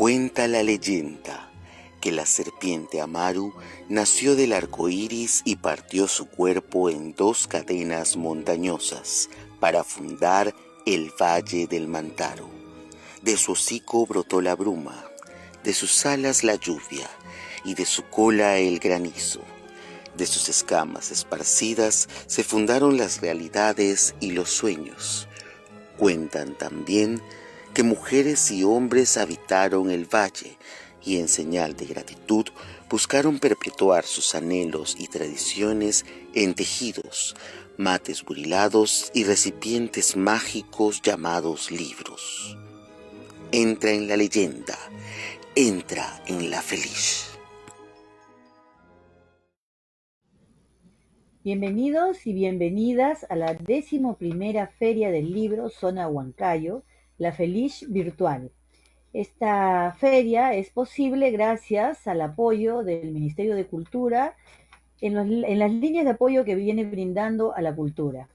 Cuenta la leyenda que la serpiente Amaru nació del arco iris y partió su cuerpo en dos cadenas montañosas para fundar el Valle del Mantaro. De su hocico brotó la bruma, de sus alas la lluvia y de su cola el granizo. De sus escamas esparcidas se fundaron las realidades y los sueños. Cuentan también que mujeres y hombres habitaron el valle y en señal de gratitud buscaron perpetuar sus anhelos y tradiciones en tejidos, mates burilados y recipientes mágicos llamados libros. Entra en la leyenda, entra en la feliz. Bienvenidos y bienvenidas a la 11ª Feria del Libro Zona Huancayo, la Feliz Virtual. Esta feria es posible gracias al apoyo del Ministerio de Cultura en las líneas de apoyo que viene brindando a la cultura.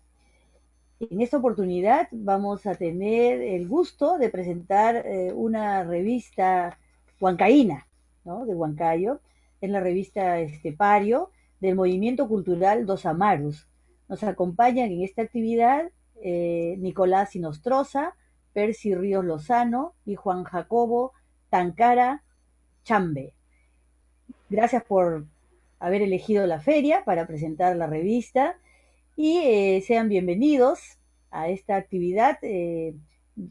En esta oportunidad vamos a tener el gusto de presentar una revista huancaína, ¿no?, de Huancayo. Es la revista Estepario del Movimiento Cultural Dos Amarus. Nos acompañan en esta actividad Nicolás Sinostroza, Percy Ríos Lozano y Juan Jacobo Tancara Chambe. Gracias por haber elegido la feria para presentar la revista y sean bienvenidos a esta actividad.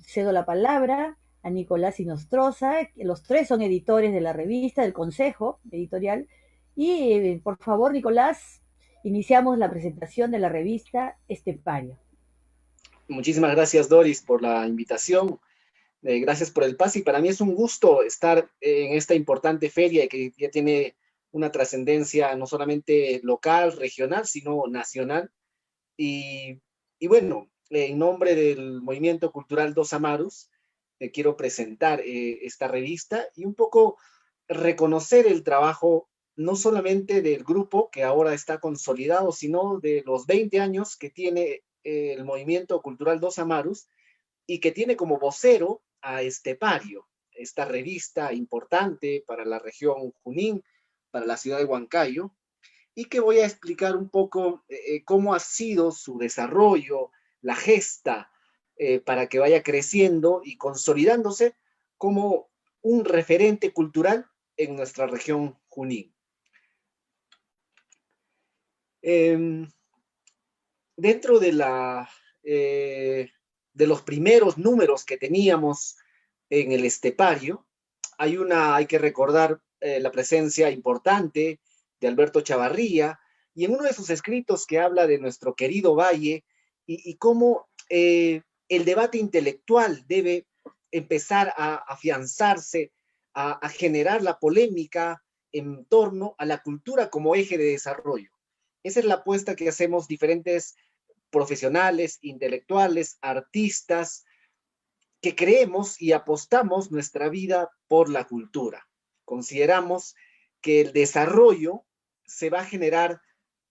Cedo la palabra a Nicolás Sinostroza. Los tres son editores de la revista, del consejo editorial. Y por favor, Nicolás, iniciamos la presentación de la revista Estepario. Muchísimas gracias, Doris, por la invitación. Gracias por el pase y para mí es un gusto estar en esta importante feria que ya tiene una trascendencia no solamente local, regional, sino nacional. Y bueno, en nombre del Movimiento Cultural Dos Amarus, quiero presentar esta revista y un poco reconocer el trabajo no solamente del grupo que ahora está consolidado, sino de los 20 años que tiene el Movimiento Cultural Dos Amarus y que tiene como vocero a Estepario, esta revista importante para la región Junín, para la ciudad de Huancayo, y que voy a explicar un poco cómo ha sido su desarrollo, la gesta, para que vaya creciendo y consolidándose como un referente cultural en nuestra región Junín. Dentro de los primeros números que teníamos en el Estepario, hay que recordar la presencia importante de Alberto Chavarría, y en uno de sus escritos que habla de nuestro querido valle y cómo el debate intelectual debe empezar a afianzarse, a generar la polémica en torno a la cultura como eje de desarrollo. Esa es la apuesta que hacemos diferentes profesionales, intelectuales, artistas, que creemos y apostamos nuestra vida por la cultura. Consideramos que el desarrollo se va a generar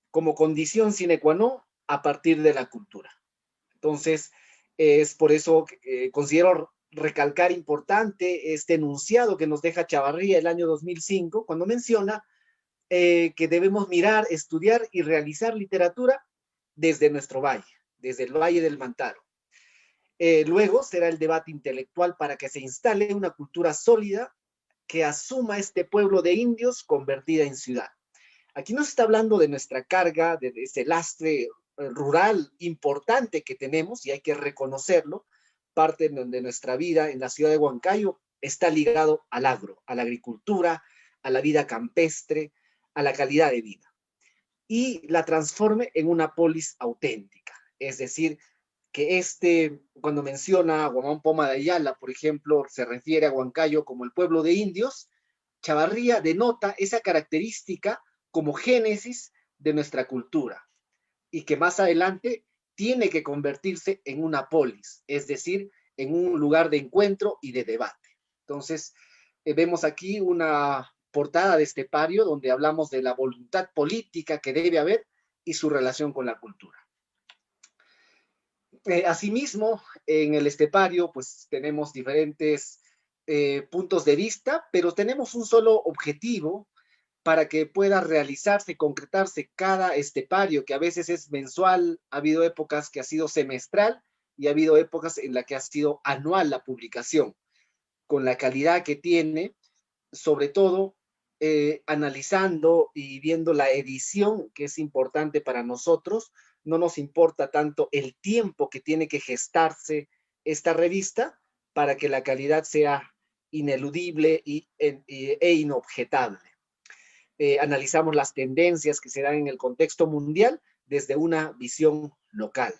como condición sine qua non a partir de la cultura. Entonces, es por eso que considero recalcar importante este enunciado que nos deja Chavarría el año 2005, cuando menciona que debemos mirar, estudiar y realizar literatura desde nuestro valle, desde el Valle del Mantaro. Luego será el debate intelectual para que se instale una cultura sólida que asuma este pueblo de indios convertida en ciudad. Aquí nos está hablando de nuestra carga, de ese lastre rural importante que tenemos, y hay que reconocerlo. Parte de nuestra vida en la ciudad de Huancayo está ligado al agro, a la agricultura, a la vida campestre, a la calidad de vida, y la transforme en una polis auténtica. Es decir, que cuando menciona a Guamán Poma de Ayala, por ejemplo, se refiere a Huancayo como el pueblo de indios. Chavarría denota esa característica como génesis de nuestra cultura y que más adelante tiene que convertirse en una polis, es decir, en un lugar de encuentro y de debate. Entonces, vemos aquí una portada de Estepario donde hablamos de la voluntad política que debe haber y su relación con la cultura. Asimismo, en el Estepario, pues tenemos diferentes puntos de vista, pero tenemos un solo objetivo para que pueda realizarse, concretarse cada estepario, que a veces es mensual, ha habido épocas que ha sido semestral y ha habido épocas en las que ha sido anual la publicación, con la calidad que tiene, sobre todo analizando y viendo la edición, que es importante para nosotros. No nos importa tanto el tiempo que tiene que gestarse esta revista para que la calidad sea ineludible e inobjetable. Analizamos las tendencias que se dan en el contexto mundial desde una visión local,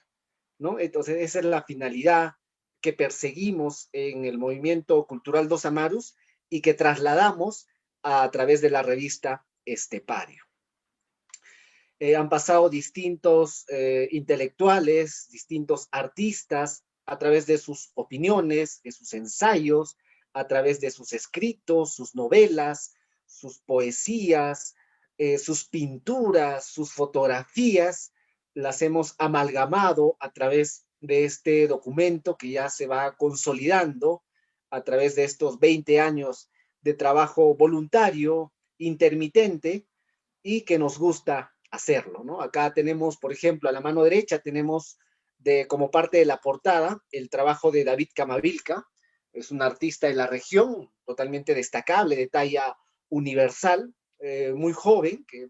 ¿no? Entonces, esa es la finalidad que perseguimos en el movimiento cultural Dos Amarus y que trasladamos a través de la revista Estepario. Han pasado distintos intelectuales, distintos artistas, a través de sus opiniones, de sus ensayos, a través de sus escritos, sus novelas, sus poesías, sus pinturas, sus fotografías, las hemos amalgamado a través de este documento que ya se va consolidando a través de estos 20 años de trabajo voluntario, intermitente, y que nos gusta hacerlo, ¿no? Acá tenemos, por ejemplo, a la mano derecha tenemos como parte de la portada el trabajo de David Camavilca. Es un artista de la región, totalmente destacable, de talla universal, muy joven, que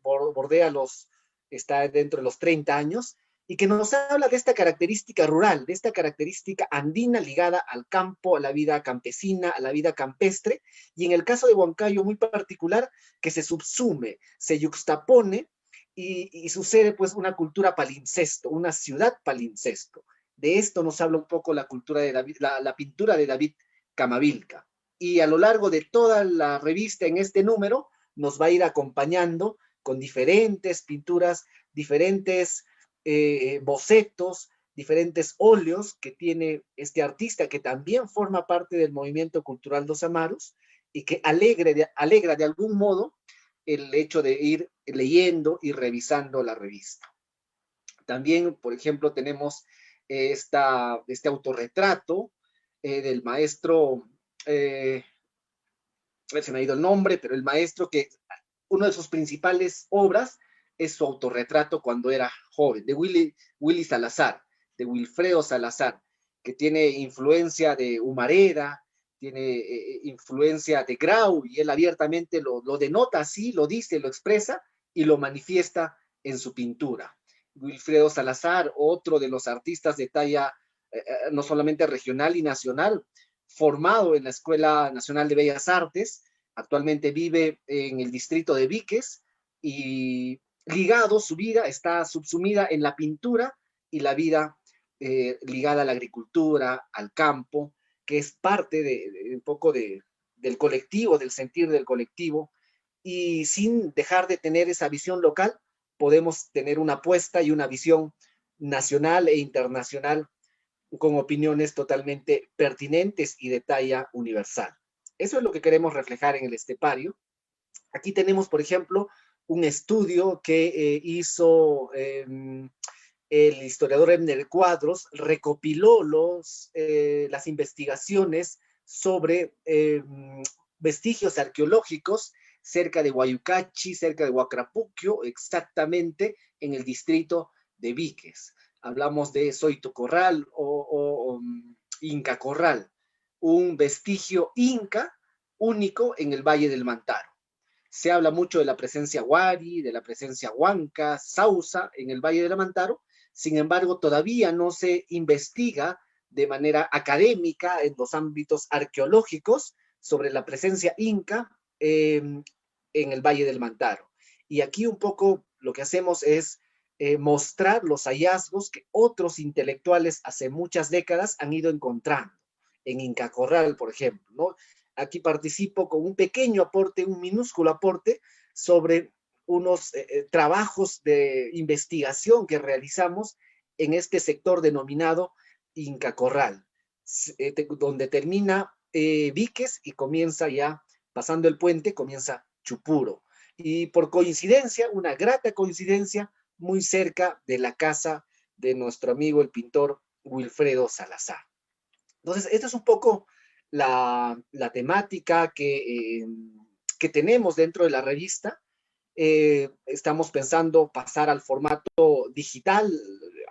está dentro de los 30 años, y que nos habla de esta característica rural, de esta característica andina ligada al campo, a la vida campesina, a la vida campestre, y en el caso de Huancayo muy particular, que se subsume, se yuxtapone, y sucede pues una cultura palincesto, una ciudad palincesto. De esto nos habla un poco la cultura de David, la pintura de David Camavilca. Y a lo largo de toda la revista en este número nos va a ir acompañando con diferentes pinturas, diferentes bocetos, diferentes óleos que tiene este artista que también forma parte del movimiento cultural Dos Amarus y que alegra de algún modo el hecho de ir leyendo y revisando la revista. También, por ejemplo, tenemos este autorretrato del maestro, se me ha ido el nombre, pero el maestro que una de sus principales obras es su autorretrato cuando era joven, de Willy Salazar, de Wilfredo Salazar, que tiene influencia de Humareda, tiene influencia de Grau, y él abiertamente lo denota así, lo dice, lo expresa y lo manifiesta en su pintura. Wilfredo Salazar, otro de los artistas de talla no solamente regional y nacional, formado en la Escuela Nacional de Bellas Artes, actualmente vive en el distrito de Víquez y ligado, su vida está subsumida en la pintura y la vida ligada a la agricultura, al campo, que es parte un poco del colectivo, del sentir del colectivo, y sin dejar de tener esa visión local, podemos tener una apuesta y una visión nacional e internacional con opiniones totalmente pertinentes y de talla universal. Eso es lo que queremos reflejar en el estepario. Aquí tenemos, por ejemplo, un estudio que hizo el historiador Ebner Cuadros, recopiló las investigaciones sobre vestigios arqueológicos cerca de Huayucachi, cerca de Huacrapuquio, exactamente en el distrito de Víquez. Hablamos de Soito Corral o Inca Corral, un vestigio inca único en el Valle del Mantaro. Se habla mucho de la presencia Huari, de la presencia Huanca, Sausa en el Valle del Mantaro. Sin embargo, todavía no se investiga de manera académica en los ámbitos arqueológicos sobre la presencia inca en el Valle del Mantaro. Y aquí un poco lo que hacemos es mostrar los hallazgos que otros intelectuales hace muchas décadas han ido encontrando. En Inca Corral, por ejemplo, ¿no? Aquí participo con un pequeño aporte, un minúsculo aporte sobre unos trabajos de investigación que realizamos en este sector denominado Inca Corral, donde termina Víquez y comienza ya, pasando el puente, comienza Chupuro. Y por coincidencia, una grata coincidencia, muy cerca de la casa de nuestro amigo el pintor Wilfredo Salazar. Entonces, esta es un poco la temática que tenemos dentro de la revista. Estamos pensando pasar al formato digital.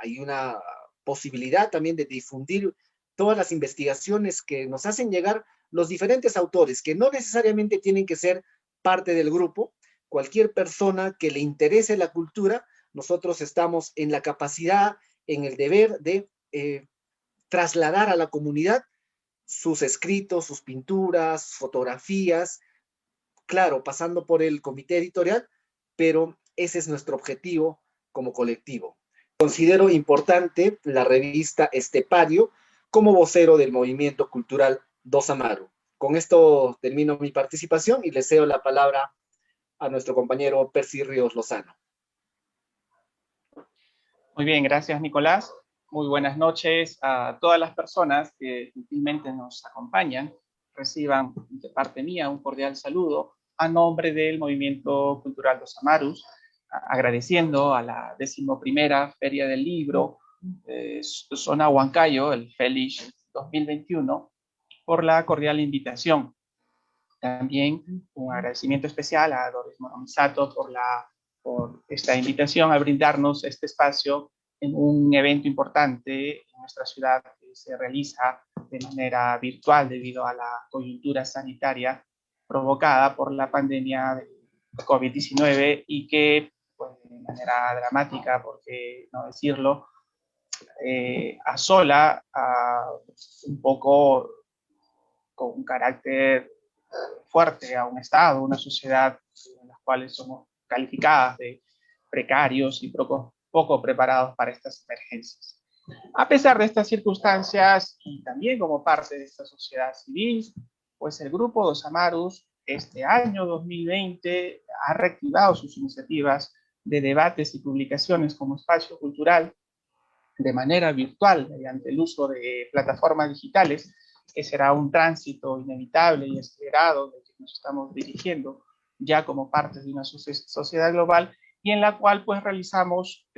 Hay una posibilidad también de difundir todas las investigaciones que nos hacen llegar los diferentes autores, que no necesariamente tienen que ser parte del grupo. Cualquier persona que le interese la cultura, nosotros estamos en la capacidad, en el deber de trasladar a la comunidad sus escritos, sus pinturas, fotografías, claro, pasando por el comité editorial, pero ese es nuestro objetivo como colectivo. Considero importante la revista Estepario como vocero del movimiento cultural Dos Amaru. Con esto termino mi participación y le cedo la palabra a nuestro compañero Percy Ríos Lozano. Muy bien, gracias Nicolás. Muy buenas noches a todas las personas que gentilmente nos acompañan. Reciban de parte mía un cordial saludo a nombre del Movimiento Cultural Dos Amarus, agradeciendo a la 11ª Feria del Libro Zona Huancayo, el FELISH 2021, por la cordial invitación. También un agradecimiento especial a Doris Monomisato por esta invitación a brindarnos este espacio en un evento importante en nuestra ciudad que se realiza de manera virtual debido a la coyuntura sanitaria provocada por la pandemia de COVID-19 y que, pues, de manera dramática, por qué no decirlo, asola un poco con un carácter fuerte a un Estado, una sociedad en las cuales somos calificadas de precarios y poco preparados para estas emergencias. A pesar de estas circunstancias y también como parte de esta sociedad civil, pues el Grupo Dos Amarus este año 2020 ha reactivado sus iniciativas de debates y publicaciones como espacio cultural de manera virtual mediante el uso de plataformas digitales, que será un tránsito inevitable y acelerado del que nos estamos dirigiendo ya como parte de una sociedad global y en la cual pues realizamos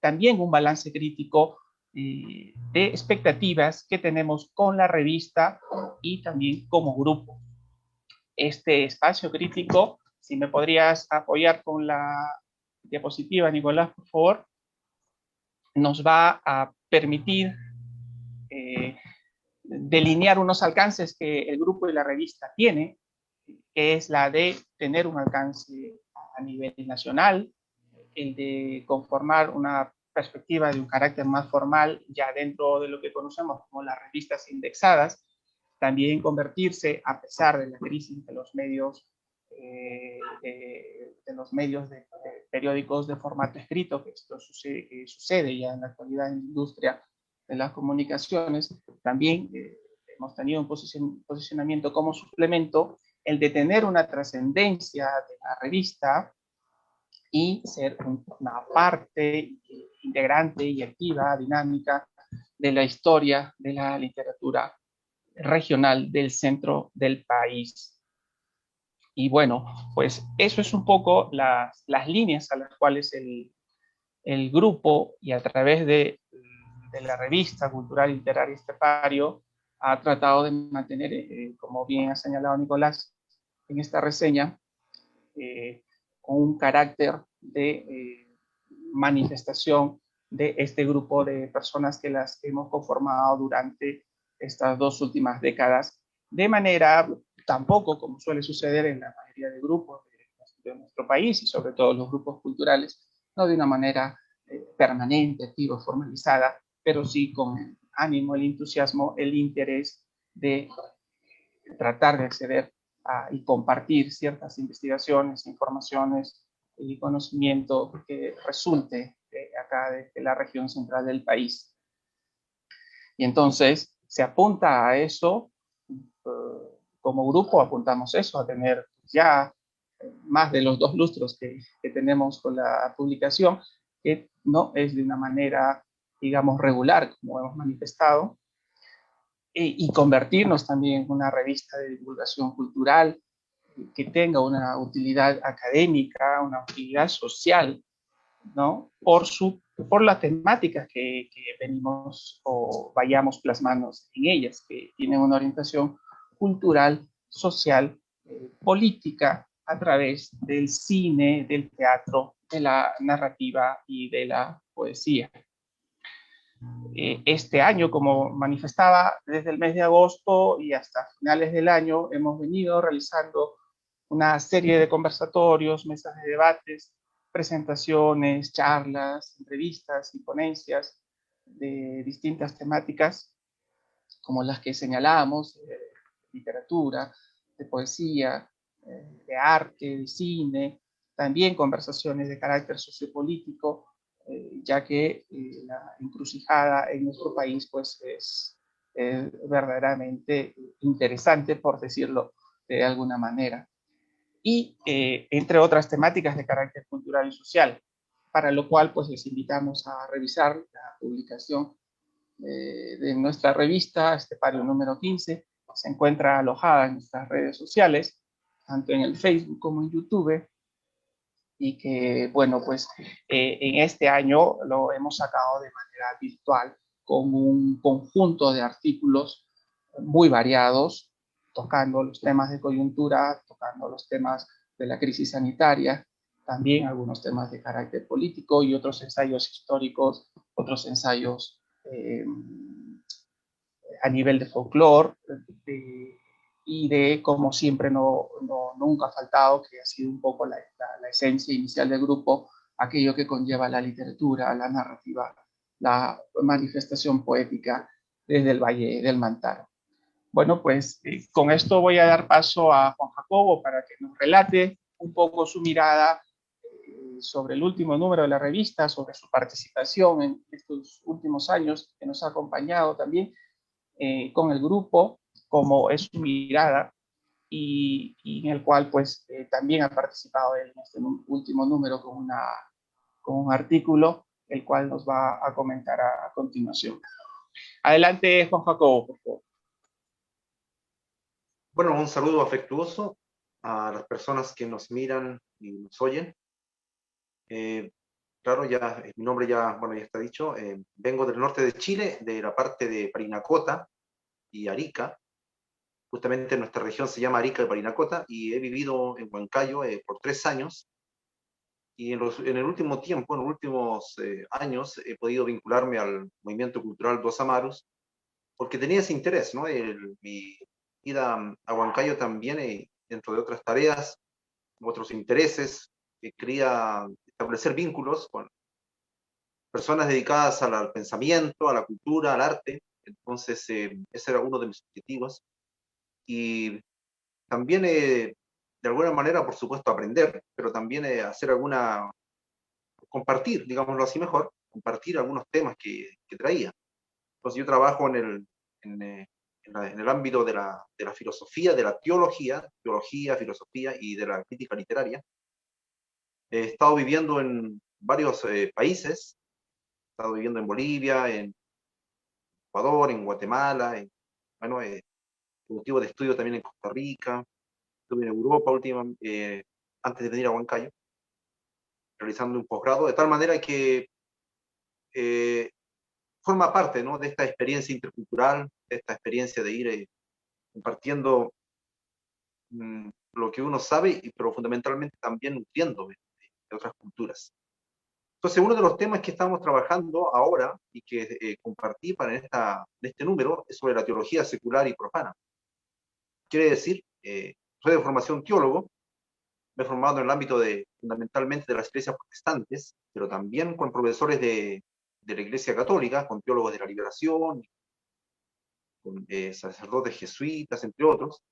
también un balance crítico de expectativas que tenemos con la revista y también como grupo. Este espacio crítico, si me podrías apoyar con la diapositiva, Nicolás, por favor, nos va a permitir delinear unos alcances que el grupo y la revista tiene, que es la de tener un alcance a nivel nacional, el de conformar una perspectiva de un carácter más formal ya dentro de lo que conocemos como las revistas indexadas, también convertirse, a pesar de la crisis de los medios de periódicos de formato escrito, que esto sucede ya en la actualidad en la industria de las comunicaciones, también hemos tenido un posicionamiento como suplemento, el de tener una trascendencia de la revista y ser una parte integrante y activa, dinámica de la historia de la literatura regional del centro del país. Y bueno, pues eso es un poco las líneas a las cuales el grupo y a través de la revista cultural literaria Estepario ha tratado de mantener, como bien ha señalado Nicolás en esta reseña, con un carácter de manifestación de este grupo de personas que las hemos conformado durante estas 2 últimas décadas, de manera tampoco como suele suceder en la mayoría de grupos de nuestro país y sobre todo los grupos culturales, no de una manera permanente, activa, formalizada, pero sí con el ánimo, el entusiasmo, el interés de tratar de acceder y compartir ciertas investigaciones, informaciones y conocimiento que resulte acá de la región central del país. Y entonces se apunta a eso, como grupo apuntamos eso, a tener ya más de los 2 lustros que tenemos con la publicación, que no es de una manera, digamos, regular, como hemos manifestado, y convertirnos también en una revista de divulgación cultural que tenga una utilidad académica, una utilidad social, ¿no? Por las temáticas que venimos o vayamos plasmando en ellas, que tienen una orientación cultural, social, política, a través del cine, del teatro, de la narrativa y de la poesía. Este año, como manifestaba, desde el mes de agosto y hasta finales del año, hemos venido realizando una serie de conversatorios, mesas de debates, presentaciones, charlas, entrevistas y ponencias de distintas temáticas, como las que señalamos, literatura, de poesía, de arte, de cine, también conversaciones de carácter sociopolítico, ya que la encrucijada en nuestro país pues es verdaderamente interesante, por decirlo de alguna manera. Y entre otras temáticas de carácter cultural y social, para lo cual pues les invitamos a revisar la publicación de nuestra revista, Estepario número 15, se encuentra alojada en nuestras redes sociales, tanto en el Facebook como en YouTube, y que, bueno, pues en este año lo hemos sacado de manera virtual con un conjunto de artículos muy variados, tocando los temas de coyuntura, tocando los temas de la crisis sanitaria, también algunos temas de carácter político y otros ensayos históricos, otros ensayos a nivel de folclore, y de, como siempre, nunca ha faltado, que ha sido un poco la esencia inicial del grupo, aquello que conlleva la literatura, la narrativa, la manifestación poética desde el Valle del Mantaro. Bueno, pues con esto voy a dar paso a Juan Jacobo para que nos relate un poco su mirada sobre el último número de la revista, sobre su participación en estos últimos años, que nos ha acompañado también con el grupo, como es su mirada, y en el cual pues también ha participado en este último número con un artículo, el cual nos va a comentar a continuación. Adelante, Juan Jacobo, por favor. Bueno, un saludo afectuoso a las personas que nos miran y nos oyen. Claro, ya mi nombre ya está dicho. Vengo del norte de Chile, de la parte de Parinacota y Arica. Justamente nuestra región se llama Arica y Parinacota, y he vivido en Huancayo por 3 años. Y en el último tiempo, en los últimos años, he podido vincularme al movimiento cultural Dos Amaros, porque tenía ese interés, ¿no? Mi ida a Huancayo también, dentro de otras tareas, otros intereses, quería establecer vínculos con personas dedicadas al pensamiento, a la cultura, al arte. Entonces, ese era uno de mis objetivos. Y también, de alguna manera, por supuesto, aprender, pero también compartir, digámoslo así mejor, compartir algunos temas que traía. Entonces, yo trabajo en el ámbito de la filosofía, de la teología, filosofía y de la crítica literaria. He estado viviendo en varios países. He estado viviendo en Bolivia, en Ecuador, en Guatemala, motivo de estudio también en Costa Rica. Estuve en Europa antes de venir a Huancayo, realizando un posgrado, de tal manera que forma parte, ¿no?, de esta experiencia intercultural, de esta experiencia de ir compartiendo lo que uno sabe, pero fundamentalmente también nutriendo de otras culturas. Entonces, uno de los temas que estamos trabajando ahora y que compartí en este número es sobre la teología secular y profana. Quiere decir, soy de formación teólogo, me he formado en el ámbito fundamentalmente de las iglesias protestantes, pero también con profesores de la Iglesia Católica, con teólogos de la liberación, con sacerdotes jesuitas, entre otros,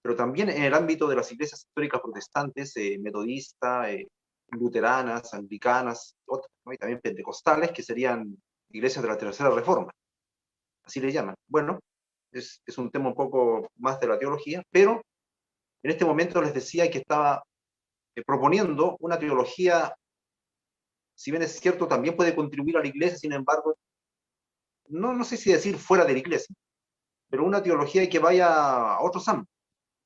pero también en el ámbito de las iglesias históricas protestantes, metodistas, luteranas, anglicanas, otras, ¿no?, y también pentecostales, que serían iglesias de la Tercera Reforma, así le llaman. Bueno, es un tema un poco más de la teología, pero en este momento les decía que estaba proponiendo una teología, si bien es cierto, también puede contribuir a la iglesia, sin embargo, no sé si decir fuera de la iglesia, pero una teología que vaya a otros ámbitos,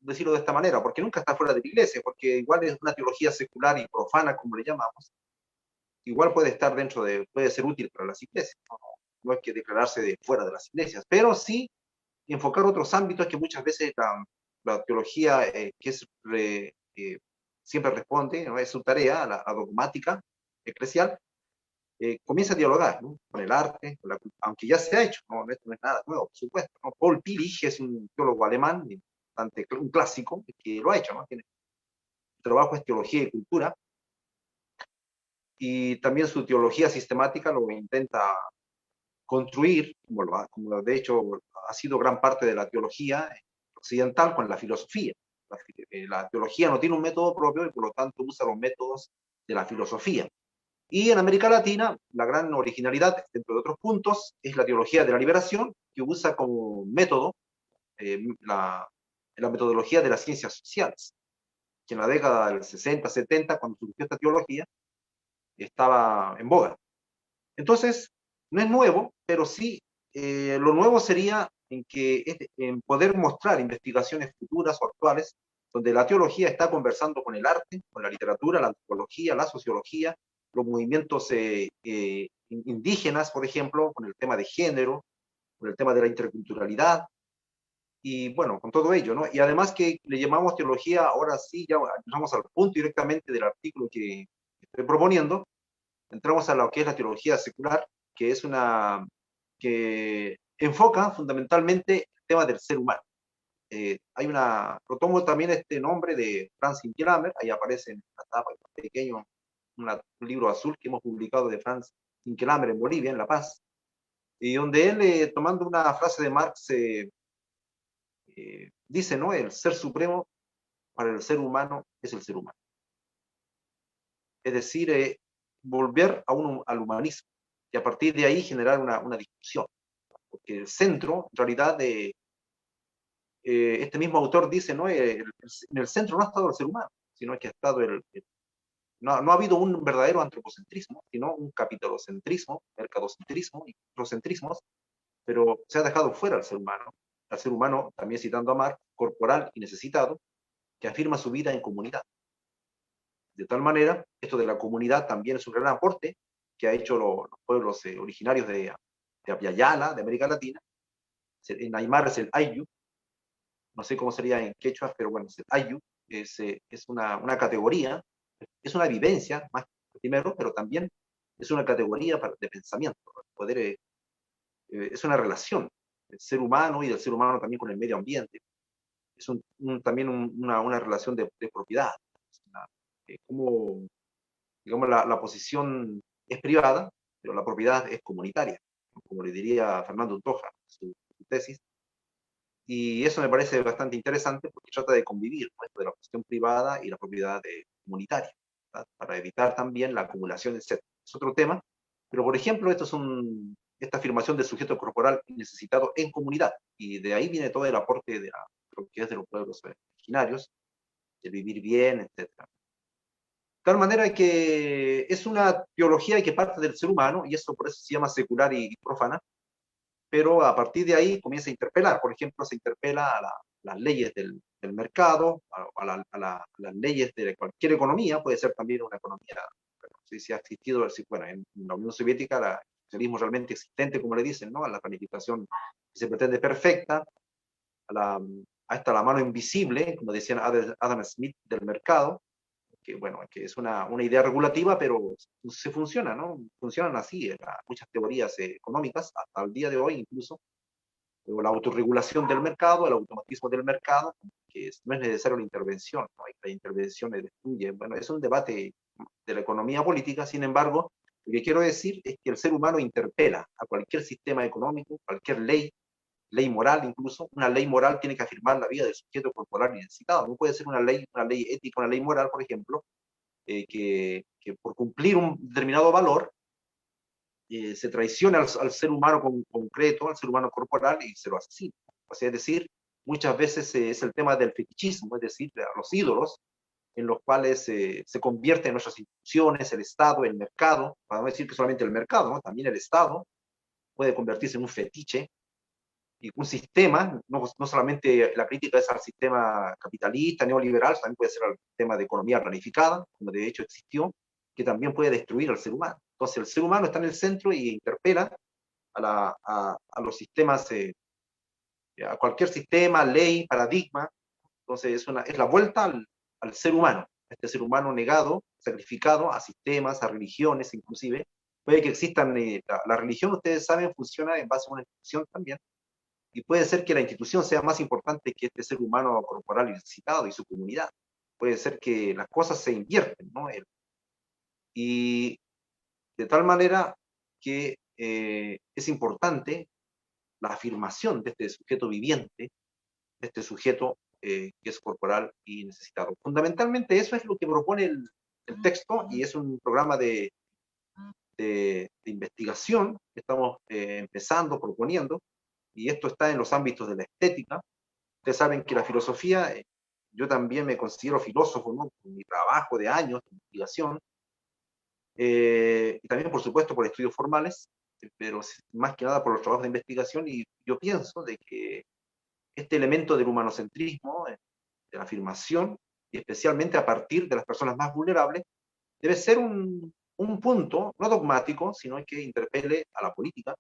decirlo de esta manera, porque nunca está fuera de la iglesia, porque igual es una teología secular y profana, como le llamamos, igual puede estar puede ser útil para las iglesias, no hay que declararse de fuera de las iglesias, pero sí y enfocar otros ámbitos que muchas veces la teología, que es siempre responde, ¿no? Es su tarea, la dogmática eclesial, comienza a dialogar, ¿no? Con el arte, aunque ya se ha hecho, ¿no? Esto no es nada nuevo, por supuesto, ¿no? Paul Tillich es un teólogo alemán, un clásico, que lo ha hecho, ¿no? Su trabajo es teología y cultura, y también su teología sistemática lo intenta construir, como de hecho ha sido gran parte de la teología occidental con la filosofía. La teología no tiene un método propio y por lo tanto usa los métodos de la filosofía. Y en América Latina, la gran originalidad, dentro de otros puntos, es la teología de la liberación, que usa como método la metodología de las ciencias sociales, que en la década del 60, 70, cuando surgió esta teología, estaba en boga. Entonces, no es nuevo, pero sí, lo nuevo sería en poder mostrar investigaciones futuras o actuales, donde la teología está conversando con el arte, con la literatura, la antropología, la sociología, los movimientos indígenas, por ejemplo, con el tema de género, con el tema de la interculturalidad, y bueno, con todo ello, ¿no? Y además que le llamamos teología, ahora sí, ya entramos al punto directamente del artículo que estoy proponiendo, entramos a lo que es la teología secular, que es que enfoca fundamentalmente el tema del ser humano. Lo tomo también este nombre de Franz Inkelammer, ahí aparece en la tapa pequeño, un libro azul que hemos publicado de Franz Inkelammer en Bolivia, en La Paz, y donde él, tomando una frase de Marx, dice, ¿no? El ser supremo para el ser humano es el ser humano. Es decir, volver al humanismo y a partir de ahí generar una discusión. Porque el centro, en realidad, este mismo autor dice, ¿no? En el centro no ha estado el ser humano, sino que ha estado no ha habido un verdadero antropocentrismo, sino un capitalocentrismo, mercadocentrismo y eurocentrismos, pero se ha dejado fuera al ser humano, también citando a Marx, corporal y necesitado, que afirma su vida en comunidad. De tal manera, esto de la comunidad también es un gran aporte que ha hecho los pueblos originarios de Apiayala, de América Latina. En Aymara es el Ayllu, no sé cómo sería en quechua, pero bueno, es el Ayllu, es una categoría, es una vivencia, más primero, pero también es una categoría de pensamiento, poder, es una relación del ser humano y del ser humano también con el medio ambiente. Es también una relación de propiedad, como, digamos, la posición es privada, pero la propiedad es comunitaria, como le diría Fernando Toja en su tesis. Y eso me parece bastante interesante porque trata de convivir, ¿no? Esto de la cuestión privada y la propiedad comunitaria, ¿verdad? Para evitar también la acumulación, etc. Es otro tema, pero por ejemplo, esta afirmación del sujeto corporal necesitado en comunidad, y de ahí viene todo el aporte de lo que es de los pueblos originarios, de vivir bien, etc. De tal manera que es una teología que parte del ser humano, y eso por eso se llama secular y profana, pero a partir de ahí comienza a interpelar. Por ejemplo, se interpela a las leyes del mercado, a las leyes de cualquier economía, puede ser también una economía, no sé si ha existido, bueno, en la Unión Soviética, el socialismo realmente existente, como le dicen, ¿no? A la planificación que se pretende perfecta, hasta la mano invisible, como decían Adam Smith, del mercado, que bueno, que es una idea regulativa, pero se funciona, ¿no? Funcionan así muchas teorías económicas, hasta el día de hoy incluso, la autorregulación del mercado, el automatismo del mercado, que no es necesaria la intervención, ¿no? La intervención destruye. Bueno, es un debate de la economía política, sin embargo, lo que quiero decir es que el ser humano interpela a cualquier sistema económico, cualquier ley moral incluso. Una ley moral tiene que afirmar la vida del sujeto corporal y necesitado. No puede ser una ley ética, una ley moral, por ejemplo, que por cumplir un determinado valor se traiciona al ser humano concreto, al ser humano corporal, y se lo asesina. O sea, es decir, muchas veces es el tema del fetichismo, es decir, de los ídolos, en los cuales se convierten nuestras instituciones, el Estado, el mercado, para no decir que solamente el mercado, ¿no? También el Estado puede convertirse en un fetiche, y un sistema, no solamente la crítica es al sistema capitalista, neoliberal, también puede ser al sistema de economía planificada, como de hecho existió, que también puede destruir al ser humano. Entonces el ser humano está en el centro y interpela a los sistemas a cualquier sistema, ley, paradigma. Entonces es la vuelta al ser humano, este ser humano negado, sacrificado a sistemas, a religiones inclusive. Puede que existan, la religión, ustedes saben, funciona en base a una institución también, y puede ser que la institución sea más importante que este ser humano corporal necesitado y su comunidad. Puede ser que las cosas se invierten, ¿no? Y de tal manera que es importante la afirmación de este sujeto viviente, de este sujeto que es corporal y necesitado. Fundamentalmente eso es lo que propone el texto, y es un programa de investigación que estamos empezando, proponiendo, y esto está en los ámbitos de la estética. Ustedes saben que la filosofía, yo también me considero filósofo, ¿no? Por mi trabajo de años de investigación, y también, por supuesto, por estudios formales, pero más que nada por los trabajos de investigación, y yo pienso de que este elemento del humanocentrismo, de la afirmación, y especialmente a partir de las personas más vulnerables, debe ser un punto, no dogmático, sino que interpele a la política,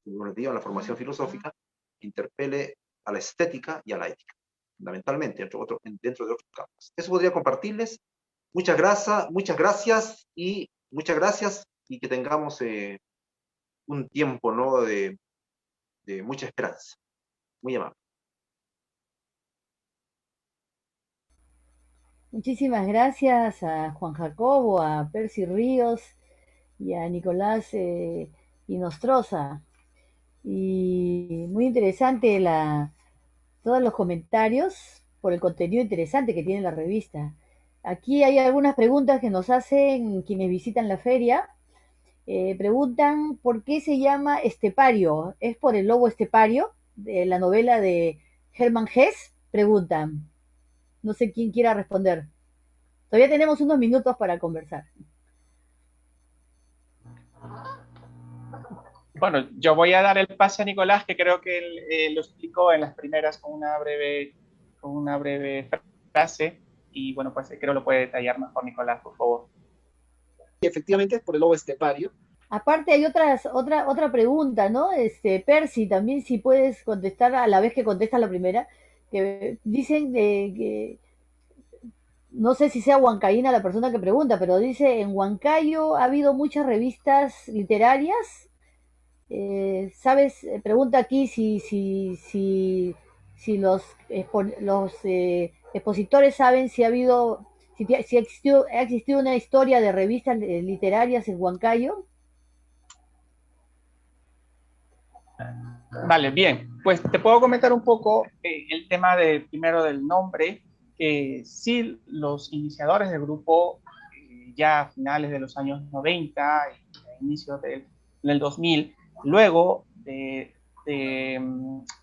como les digo, a la formación filosófica, interpele a la estética y a la ética, fundamentalmente, dentro de otros campos. Eso podría compartirles. Muchas gracias, y que tengamos un tiempo, ¿no?, de mucha esperanza. Muy amable. Muchísimas gracias a Juan Jacobo, a Percy Ríos y a Nicolás Inostroza. Y muy interesante todos los comentarios por el contenido interesante que tiene la revista. Aquí hay algunas preguntas que nos hacen quienes visitan la feria. Preguntan por qué se llama estepario. ¿Es por el lobo estepario de la novela de Hermann Hesse? Preguntan. No sé quién quiera responder. Todavía tenemos unos minutos para conversar. Bueno, yo voy a dar el pase a Nicolás, que creo que él lo explicó en las primeras con una breve frase, y bueno, pues creo lo puede detallar mejor Nicolás, por favor. Efectivamente es por el lobo estepario. Aparte hay otra pregunta, ¿no? Percy, también si puedes contestar a la vez que contestas la primera, que dicen que no sé si sea huancaína la persona que pregunta, pero dice, en Huancayo ha habido muchas revistas literarias. ¿Sabes? Pregunta aquí si los expositores saben si ha existido una historia de revistas literarias en Huancayo. Vale, bien. Pues te puedo comentar un poco el tema primero del nombre, que sí, los iniciadores del grupo, ya a finales de los años 90 y a inicios del 2000, luego de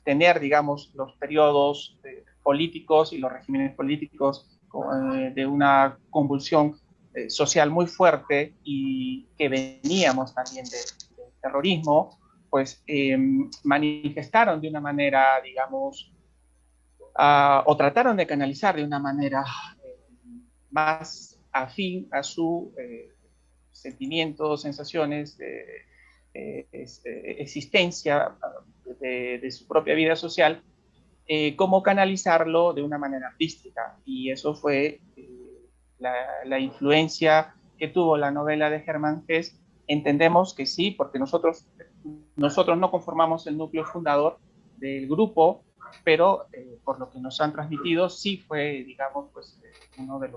tener, digamos, los periodos políticos y los regímenes políticos de una convulsión social muy fuerte, y que veníamos también del terrorismo, pues manifestaron de una manera, digamos, o trataron de canalizar de una manera más afín a su sentimientos, sensaciones, existencia de su propia vida social, cómo canalizarlo de una manera artística. Y eso fue la influencia que tuvo la novela de Hermann Hesse. Entendemos que sí, porque nosotros no conformamos el núcleo fundador del grupo, pero por lo que nos han transmitido, sí fue, digamos, pues, uno de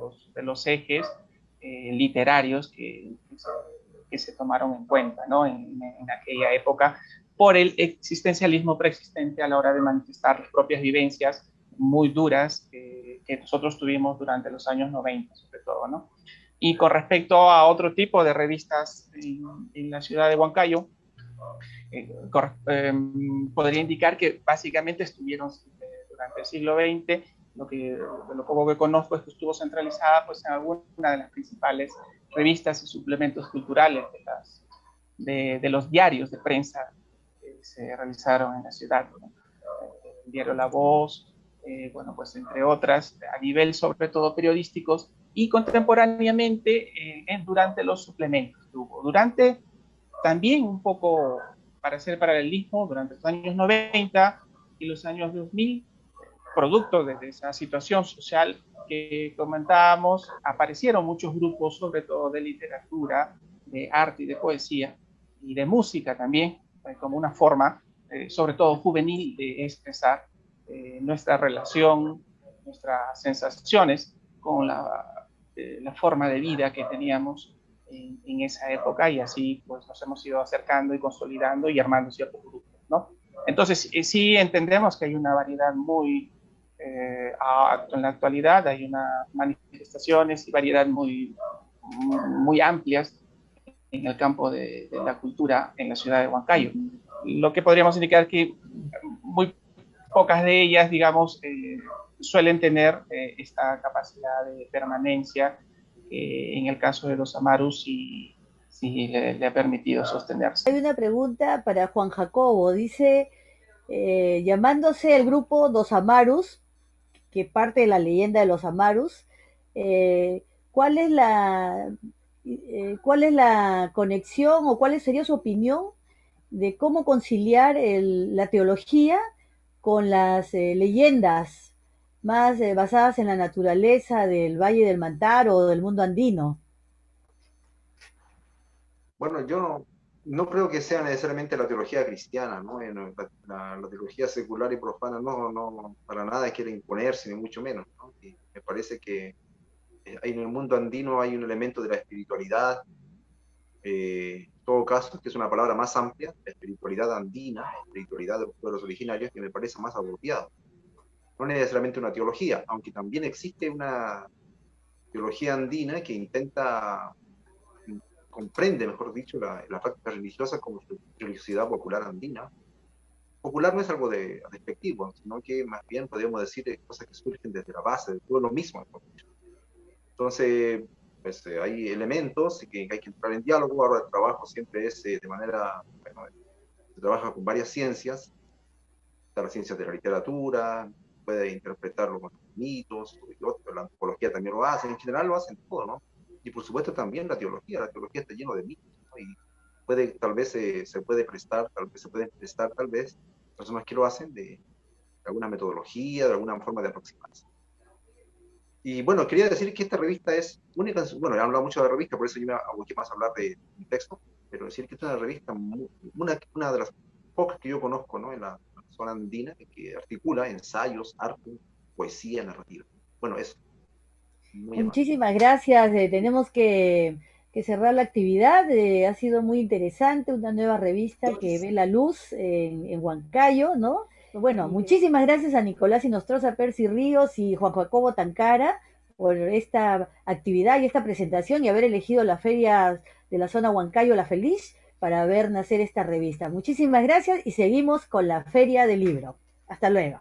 los ejes literarios que se tomaron en cuenta, ¿no? en aquella época, por el existencialismo preexistente a la hora de manifestar las propias vivencias muy duras que nosotros tuvimos durante los años 90, sobre todo, ¿no? Y con respecto a otro tipo de revistas en la ciudad de Huancayo, podría indicar que básicamente estuvieron durante el siglo XX. Lo poco que conozco es que estuvo centralizada, pues, en alguna de las principales revistas y suplementos culturales de los diarios de prensa que se realizaron en la ciudad, ¿no? El diario La Voz, bueno, pues entre otras, a nivel sobre todo periodísticos, y contemporáneamente durante los suplementos que hubo. También un poco, para hacer paralelismo, durante los años 90 y los años 2000, producto de esa situación social que comentábamos, aparecieron muchos grupos, sobre todo de literatura, de arte y de poesía, y de música también, como una forma, sobre todo juvenil, de expresar nuestra relación, nuestras sensaciones con la forma de vida que teníamos en esa época, y así pues nos hemos ido acercando y consolidando y armando ciertos grupos, ¿no? Entonces, sí entendemos que hay una variedad muy, en la actualidad hay unas manifestaciones y variedad muy amplias en el campo de la cultura en la ciudad de Huancayo. Lo que podríamos indicar que muy pocas de ellas, digamos, suelen tener esta capacidad de permanencia, en el caso de los amarus sí le ha permitido sostenerse. Hay una pregunta para Juan Jacobo, dice, llamándose el grupo Dos Amarus, que parte de la leyenda de los Amarus, ¿cuál es la conexión o cuál sería su opinión de cómo conciliar la teología con las leyendas más basadas en la naturaleza del Valle del Mantaro o del mundo andino? Bueno, yo no creo que sea necesariamente la teología cristiana, ¿no? La teología secular y profana no para nada quiere imponerse, ni mucho menos, ¿no? Y me parece que en el mundo andino hay un elemento de la espiritualidad, en todo caso, que es una palabra más amplia, la espiritualidad andina, la espiritualidad de los pueblos originarios, que me parece más apropiado. No necesariamente una teología, aunque también existe una teología andina que comprende, mejor dicho, la práctica religiosa como religiosidad popular andina. Popular no es algo despectivo, sino que más bien podemos decir cosas que surgen desde la base, del pueblo mismo. Entonces, pues, hay elementos que hay que entrar en diálogo. Ahora el trabajo siempre es de manera, bueno, se trabaja con varias ciencias, está las ciencias de la literatura, puede interpretarlo con mitos, la antropología también lo hace, en general lo hacen todo, ¿no? Y por supuesto también la teología está llena de mitos, ¿no? Y tal vez se puede prestar, tal vez, personas que lo hacen de alguna metodología, de alguna forma de aproximarse. Y bueno, quería decir que esta revista es única, bueno, he hablado mucho de la revista, por eso yo me aboqué más a hablar de mi texto, pero decir que esta es una revista, una de las pocas que yo conozco, ¿no? En la zona andina, que articula ensayos, arte, poesía, narrativa. Bueno, eso. Muy amable. Muchísimas gracias. Tenemos que cerrar la actividad. Ha sido muy interesante, una nueva revista que ve la luz en Huancayo, ¿no? Bueno, muchísimas gracias a Nicolás Inostroza, Percy Ríos y Juan Jacobo Tancara por esta actividad y esta presentación y haber elegido la feria de la zona Huancayo La Feliz para ver nacer esta revista. Muchísimas gracias y seguimos con la Feria del Libro. Hasta luego.